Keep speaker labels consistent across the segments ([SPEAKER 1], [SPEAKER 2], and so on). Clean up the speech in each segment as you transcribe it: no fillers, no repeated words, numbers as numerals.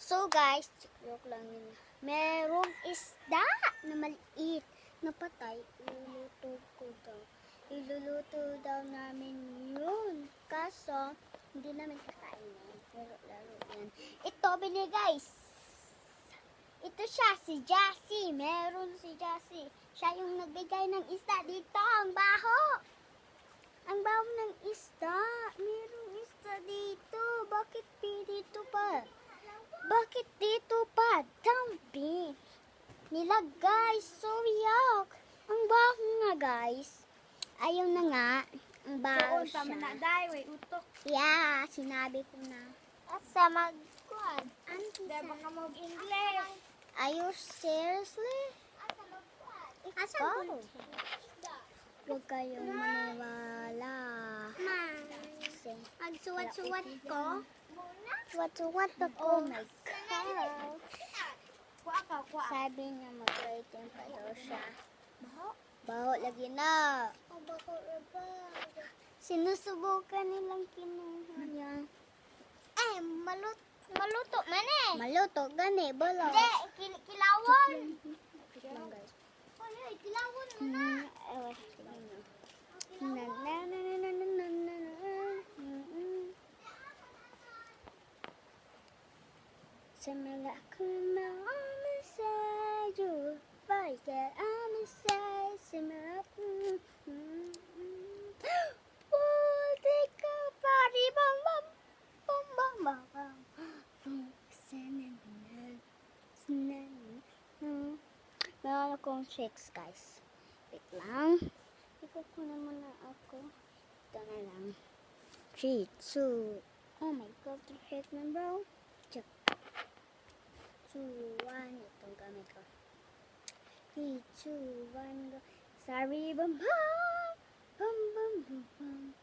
[SPEAKER 1] So guys, joke lang yun. Merong isda na maliit na patay. Iluluto daw namin yun. Kaso, hindi namin kakainin. Pero laro yan. Ito, bili guys. Ito siya, si Jassy. Meron si Jassy. Siya yung nagbigay ng isda dito. Ang baho. Ang baho ng isda. Merong isda dito. Bakit dito pa? Bakit dito pa? Dumpy. Nilagay. So yuck. Ang baho nga guys. Ayaw na nga. Ang baho siya.
[SPEAKER 2] Tama na, day. Way, utok.
[SPEAKER 1] Yeah, sinabi ko na. Asa mag-quad?
[SPEAKER 2] Day, baka mag-English.
[SPEAKER 1] Are you seriously?
[SPEAKER 2] Asa
[SPEAKER 1] Ikaw. Huwag kayong maniwala. Kasi
[SPEAKER 2] Magsuwat-suwat ko.
[SPEAKER 1] Suwat-suwat ako. Oh my God.
[SPEAKER 2] Kuha ka, kuha.
[SPEAKER 1] Sabi niya mag-rating pa daw siya. Baho lagi na. Sinusubukan nilang kinuha niya.
[SPEAKER 2] Maluto man eh.
[SPEAKER 1] Maluto, gani, bolo.
[SPEAKER 2] Hindi, kilawon.
[SPEAKER 1] Lang guys.
[SPEAKER 2] Kilawon mo na.
[SPEAKER 1] Semela kuna amesayo, baiknya amesay, semela. Tika pari bam bam bam bam bam bam. Meron akong tricks guys. Wait lang. Ikukunin mo na ako. Ito na lang. 3, 2. Oh my God, you hit me bro. 2, 1. Itong gamit ko. 3, 2, 1, go. Sorry, bam bam. Bam bam bam bam.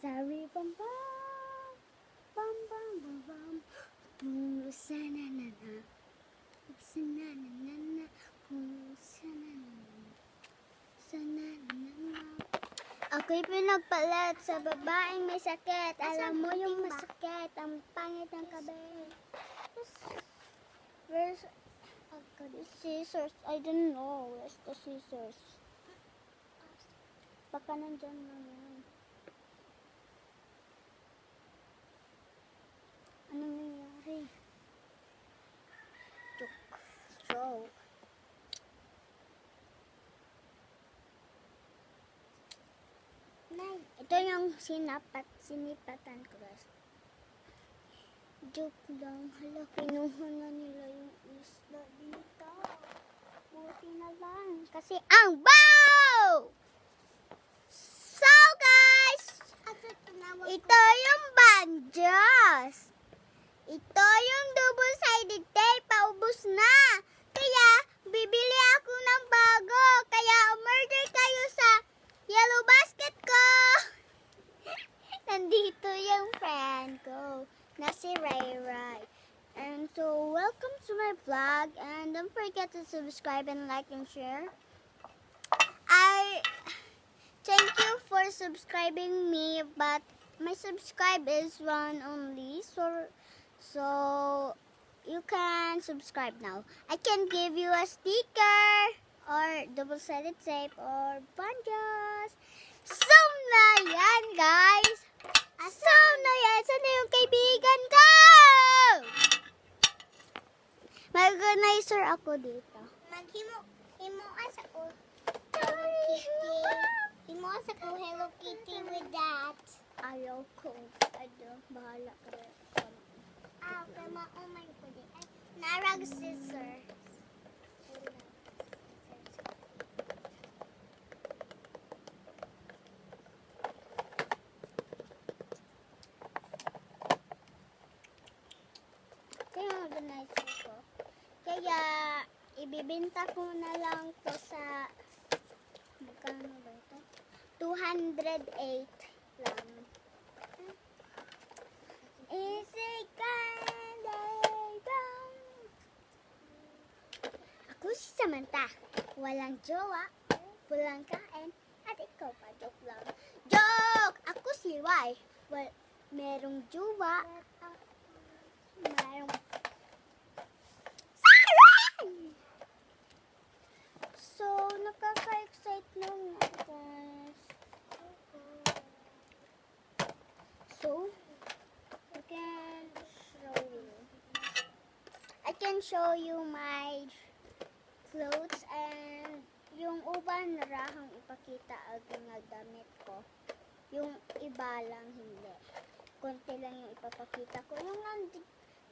[SPEAKER 1] Sorry, bam bam. Bam bam bam bam. Boom, sana na na. Sana na na na. Boom, sana na na. Sana na na na. Ako'y pinagpalit sa babaeng may sakit. Alam mo yung masakit. Ang pangit ng kabel. Where's the scissors? I don't know. Where's the scissors? Baka nandyan na yan. Anong nangyari? Stroke. Ito yung sinipatan ko guys. Joke lang. Hala, kinuha na nila yung isda dito. Buti na lang. Kasi ang bow! So guys, ito yung banjas. Ito yung double-sided tape. Paubos na. Kaya, bibili ako ng bago. Kaya, umorder kayo sa yellow basket ko. Nandito yung friend ko na si Ray Ray. And so, welcome to my vlog. And don't forget to subscribe and like and share. I thank you for subscribing me, but my subscribe is one only. So you can subscribe now. I can give you a sticker or double-sided tape or banjas. So na yan, guys. So na yan. Sana yung kaibigan ko? Mag-organizer ako dito.
[SPEAKER 2] Himuas ako. Hello Kitty. Himuas ako Hello Kitty with that.
[SPEAKER 1] Ayaw ko. Bahala ka.
[SPEAKER 2] Kama, oh my God. Narag scissors.
[SPEAKER 1] Kaya, ibibenta ko na lang to sa, magkano ba ito? 208 lang. Easy Ako si Samantha. Walang jowa, walang kain, at ikaw pa, joke lang. Joke! Ako si Y. Merong jowa, merong So, nakaka-excite lang nga, guys. So, I can show you my clothes and yung uban narahang ipakita ang mga damit ko. Yung iba lang hindi. Konti lang yung ipapakita ko. Yung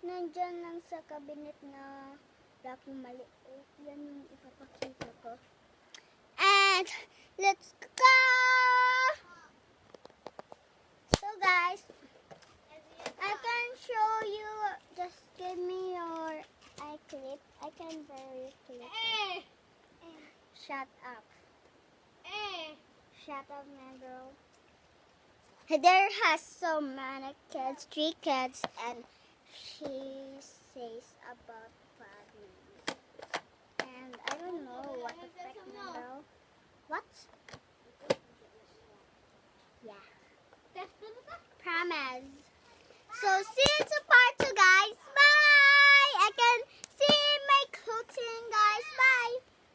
[SPEAKER 1] nandyan lang sa cabinet na laking maliit. Yan yung ipapakita ko. And let's go! So guys, I can show you. Just give me your eye clip. I can very clip. Shut up. Shut up, my girl. There has so many kids, 3 kids, and she says about 5 minutes. And I don't know what the frick